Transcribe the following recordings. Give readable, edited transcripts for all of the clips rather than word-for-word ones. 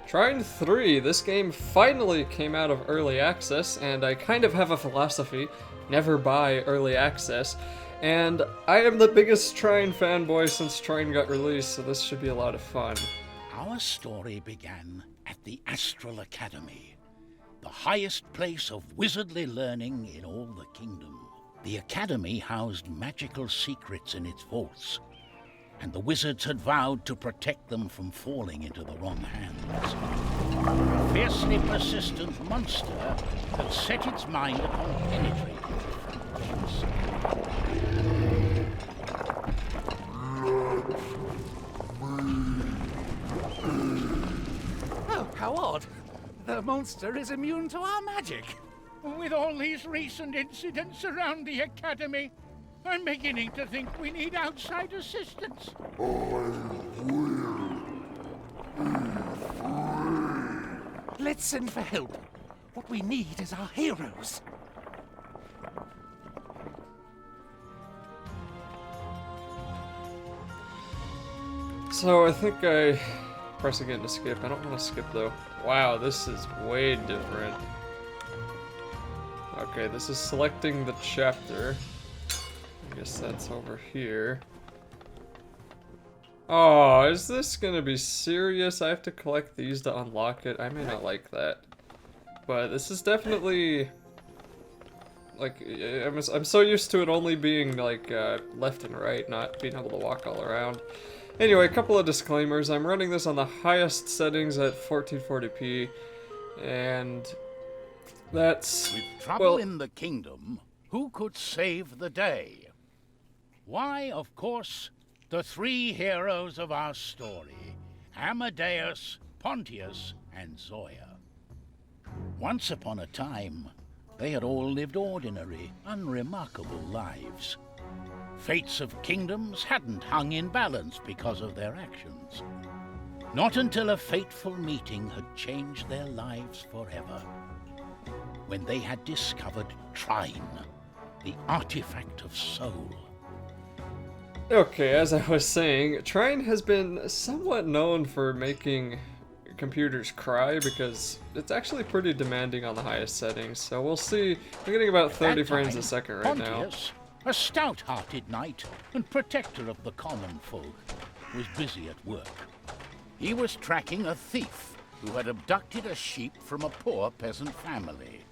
Trine 3, this game finally came out of early access, and I kind of have a philosophy, never buy early access, and I am the biggest Trine fanboy since Trine got released, so this should be a lot of fun. Our story began at the Astral Academy, the highest place of wizardly learning in all the kingdom. The academy housed magical secrets in its vaults, and the wizards had vowed to protect them from falling into the wrong hands. A fiercely persistent monster had set its mind upon penetrating the foundations. Oh, how odd. The monster is immune to our magic. With all these recent incidents around the academy, I'm beginning to think we need outside assistance. Let's send for help. What we need is our heroes. So I think I press again to skip. I don't want to skip though. Wow, this is way different. Okay, this is selecting the chapter. I guess that's over here. Oh, is this gonna be serious? I have to collect these to unlock it. I may not like that. But this is definitely... like, I'm so used to it only being, like, left and right, not being able to walk all around. Anyway, a couple of disclaimers. I'm running this on the highest settings at 1440p, and that's... With trouble in the kingdom, who could save the day? Why, of course, the three heroes of our story, Amadeus, Pontius, and Zoya. Once upon a time, they had all lived ordinary, unremarkable lives. Fates of kingdoms hadn't hung in balance because of their actions. Not until a fateful meeting had changed their lives forever. When they had discovered Trine, the artifact of soul. Okay, as I was saying, Trine has been somewhat known for making computers cry because it's actually pretty demanding on the highest settings, so we'll see. I'm getting about 30 frames a second right Pontius, a stout-hearted knight and protector of the common folk, was busy at work. He was tracking a thief who had abducted a sheep from a poor peasant family.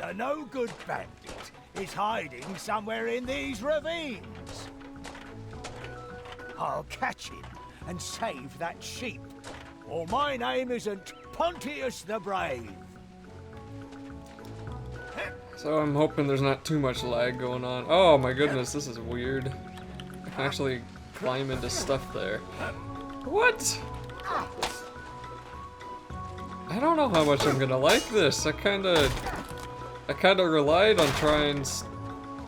A no-good bandit is hiding somewhere in these ravines. I'll catch him and save that sheep, or my name isn't Pontius the Brave. So I'm hoping there's not too much lag going on. Oh my goodness, this is weird. I can actually climb into stuff there. What? I don't know how much I'm gonna like this. I kinda relied on Trine's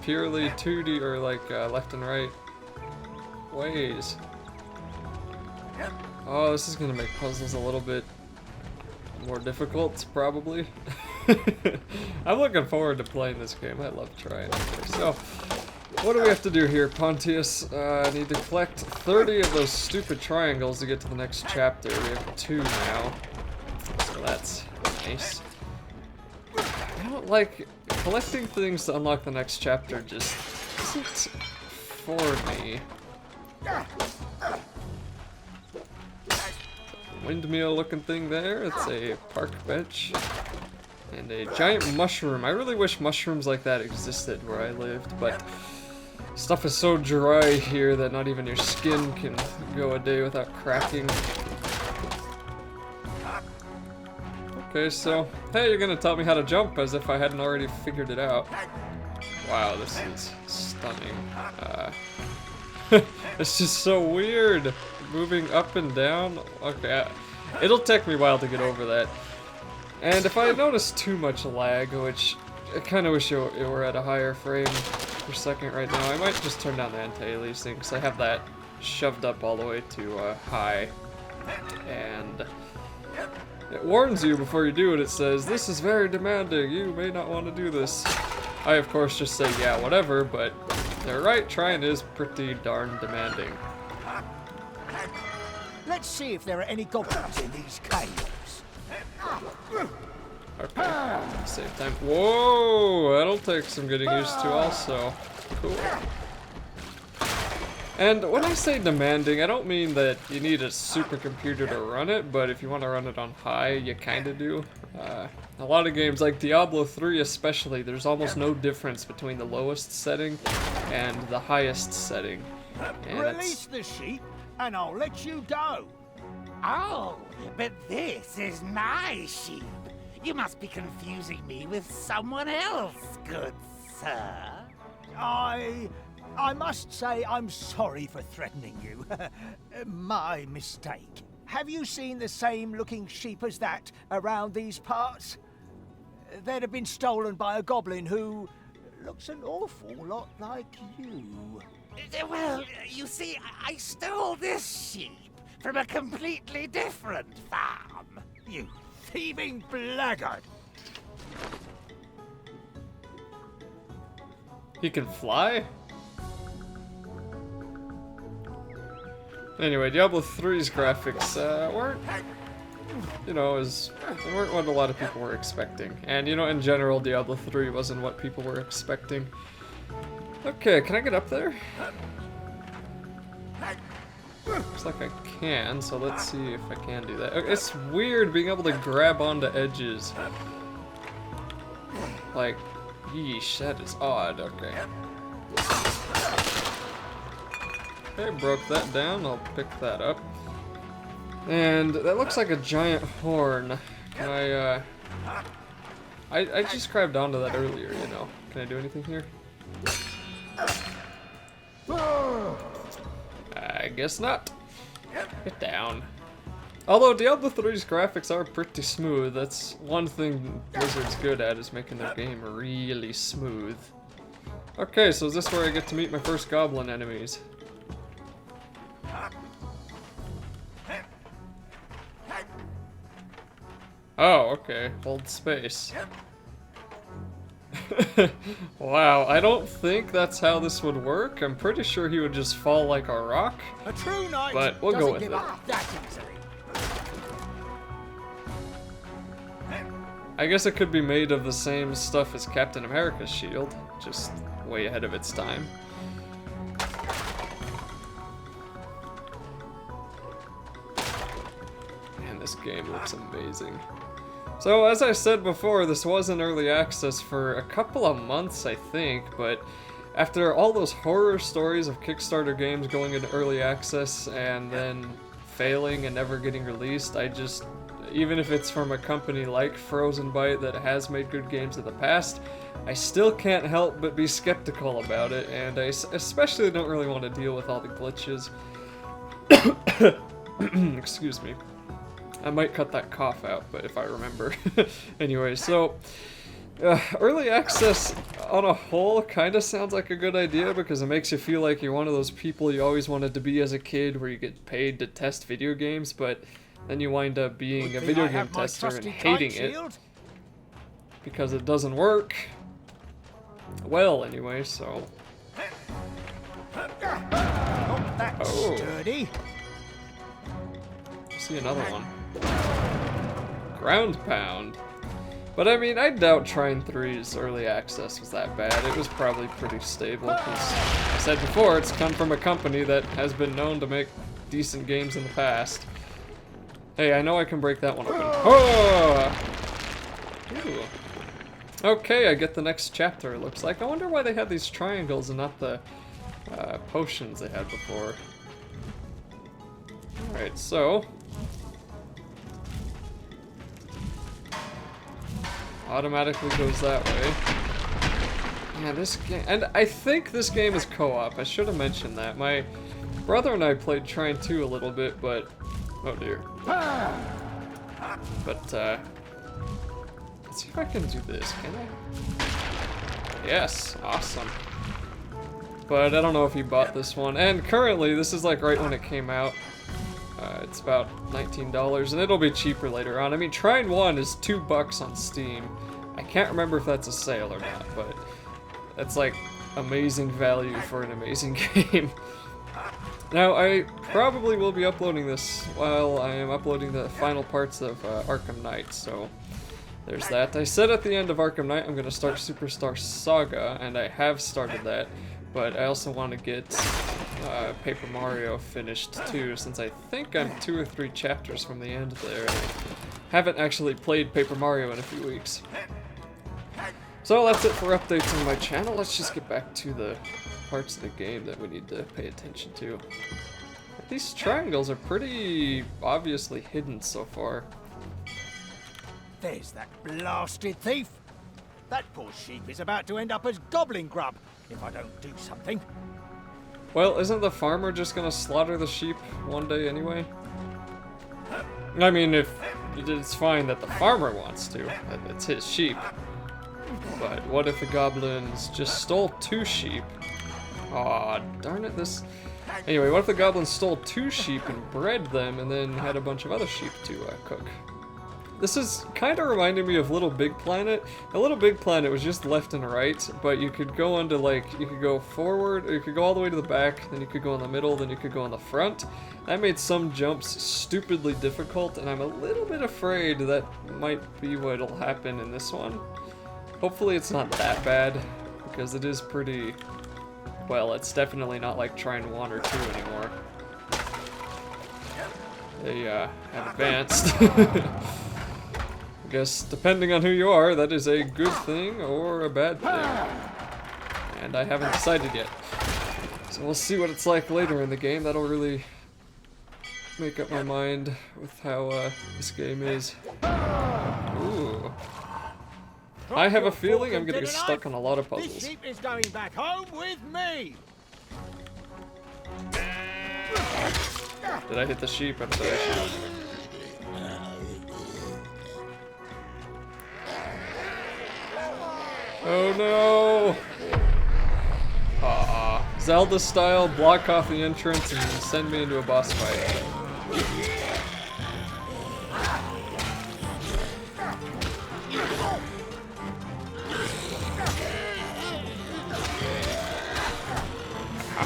purely 2D or like left and right ways. Oh, this is gonna make puzzles a little bit more difficult, probably. I'm looking forward to playing this game. I love Trine. So, what do we have to do here, Pontius? I need to collect 30 of those stupid triangles to get to the next chapter. We have 2 now, so that's nice. I don't like collecting things to unlock the next chapter. Just isn't for me. Windmill looking thing there. It's a park bench. And a giant mushroom. I really wish mushrooms like that existed where I lived, but stuff is so dry here that not even your skin can go a day without cracking. Okay, so, hey, you're gonna tell me how to jump as if I hadn't already figured it out. Wow, this is stunning. It's just so weird. Moving up and down. Okay, it'll take me a while to get over that. And if I notice too much lag, which I kind of wish it were at a higher frame per second right now, I might just turn down the anti-aliasing because I have that shoved up all the way to high. And it warns you before you do it. It says, "This is very demanding. You may not want to do this." I, of course, just say, yeah, whatever, but they're right. Trine is pretty darn demanding. Let's see if there are any goblins in these caves. save time. Whoa! That'll take some getting used to also. Cool. And when I say demanding, I don't mean that you need a supercomputer to run it, but if you want to run it on high, you kind of do. A lot of games, like Diablo 3 especially, there's almost no difference between the lowest setting and the highest setting. And Release the sheep, and I'll let you go. Oh, but this is my sheep. You must be confusing me with someone else, good sir. I must say I'm sorry for threatening you. My mistake. Have you seen the same looking sheep as that around these parts? They'd have been stolen by a goblin who looks an awful lot like you. Well, you see, I stole this sheep from a completely different farm. You thieving blackguard! he can fly? Anyway, Diablo 3's graphics weren't, you know, weren't what a lot of people were expecting. And, you know, in general, Diablo 3 wasn't what people were expecting. Okay, can I get up there? Looks like I can, so let's see if I can do that. It's weird being able to grab onto edges. Like, yeesh, that is odd. Okay. Okay, broke that down. I'll pick that up. And that looks like a giant horn. Can I just grabbed onto that earlier, you know. Can I do anything here? I guess not. Get down. Although Diablo 3's graphics are pretty smooth, that's one thing Blizzard's good at, is making their game really smooth. Okay, so is this where I get to meet my first goblin enemies? Oh, okay. Hold space. Wow, I don't think that's how this would work. I'm pretty sure he would just fall like a rock. A true knight But we'll go with doesn't it. give up that easily. I guess it could be made of the same stuff as Captain America's shield, just way ahead of its time. Man, this game looks amazing. So, as I said before, this was in early access for a couple of months, I think, but after all those horror stories of Kickstarter games going into early access and then failing and never getting released, I just, even if it's from a company like Frozen Byte that has made good games in the past, I still can't help but be skeptical about it, and I especially don't really want to deal with all the glitches. Excuse me. I might cut that cough out, but if I remember. Anyway, so early access on a whole kind of sounds like a good idea because it makes you feel like you're one of those people you always wanted to be as a kid where you get paid to test video games, but then you wind up being a video game tester and hating it because it doesn't work. Well, anyway, so... Not that Oh. sturdy. See another one. Ground pound. But I mean, I doubt Trine 3's early access was that bad. It was probably pretty stable, because I said before, it's come from a company that has been known to make decent games in the past. Hey, I know I can break that one open. Oh! Ooh. Okay, I get the next chapter, it looks like. I wonder why they had these triangles and not the potions they had before. Alright, so... automatically goes that way. Yeah, this game... and I think this game is co-op. I should have mentioned that. My brother and I played Trine 2 a little bit, but... oh dear. But, let's see if I can do this. Can I? Yes. Awesome. But I don't know if he bought this one. And currently, this is like right when it came out. It's about $19, and it'll be cheaper later on. I mean, Trine 1 is $2 on Steam. I can't remember if that's a sale or not, but that's like amazing value for an amazing game. Now, I probably will be uploading this while I am uploading the final parts of Arkham Knight, so there's that. I said at the end of Arkham Knight I'm going to start Superstar Saga, and I have started that, but I also want to get Paper Mario finished too, since I think I'm 2 or 3 chapters from the end there. I haven't actually played Paper Mario in a few weeks. So that's it for updates on my channel. Let's just get back to the parts of the game that we need to pay attention to. These triangles are pretty obviously hidden so far. There's that blasted thief. That poor sheep is about to end up as goblin grub if I don't do something. Well, isn't the farmer just gonna slaughter the sheep one day anyway? I mean, if it's fine that the farmer wants to, it's his sheep. But what if the goblins just stole 2 sheep? Aw, darn it, this... Anyway, what if the goblins stole 2 sheep and bred them and then had a bunch of other sheep to cook? This is kind of reminding me of Little Big Planet. A Little Big Planet was just left and right, but you could go onto, like, you could go forward, or you could go all the way to the back, then you could go in the middle, then you could go in the front. That made some jumps stupidly difficult, and I'm a little bit afraid that might be what'll happen in this one. Hopefully it's not that bad, because it is pretty... Well, it's definitely not like Trine 1 or 2 anymore. They, have advanced. I guess, depending on who you are, that is a good thing or a bad thing. And I haven't decided yet. So we'll see what it's like later in the game. That'll really make up my mind with how, this game is. Ooh. I have a feeling I'm gonna get stuck on a lot of puzzles. This sheep is going back home with me. Did I hit the sheep? I thought I should. Oh no! Zelda style, block off the entrance and send me into a boss fight.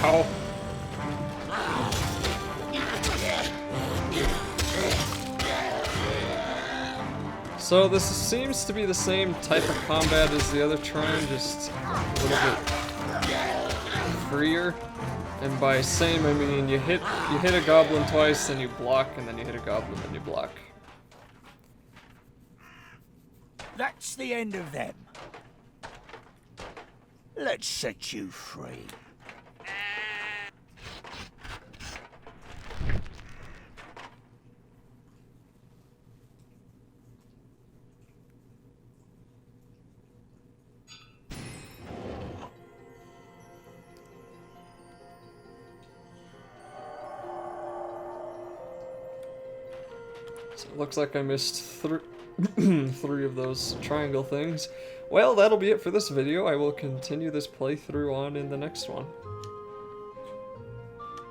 Ow. So this seems to be the same type of combat as the other Trine, just a little bit freer. And by same I mean you hit a goblin twice, then you block, and then you hit a goblin, then you block. That's the end of them. Let's set you free. So it looks like I missed 3 of those triangle things. Well, that'll be it for this video. I will continue this playthrough on in the next one.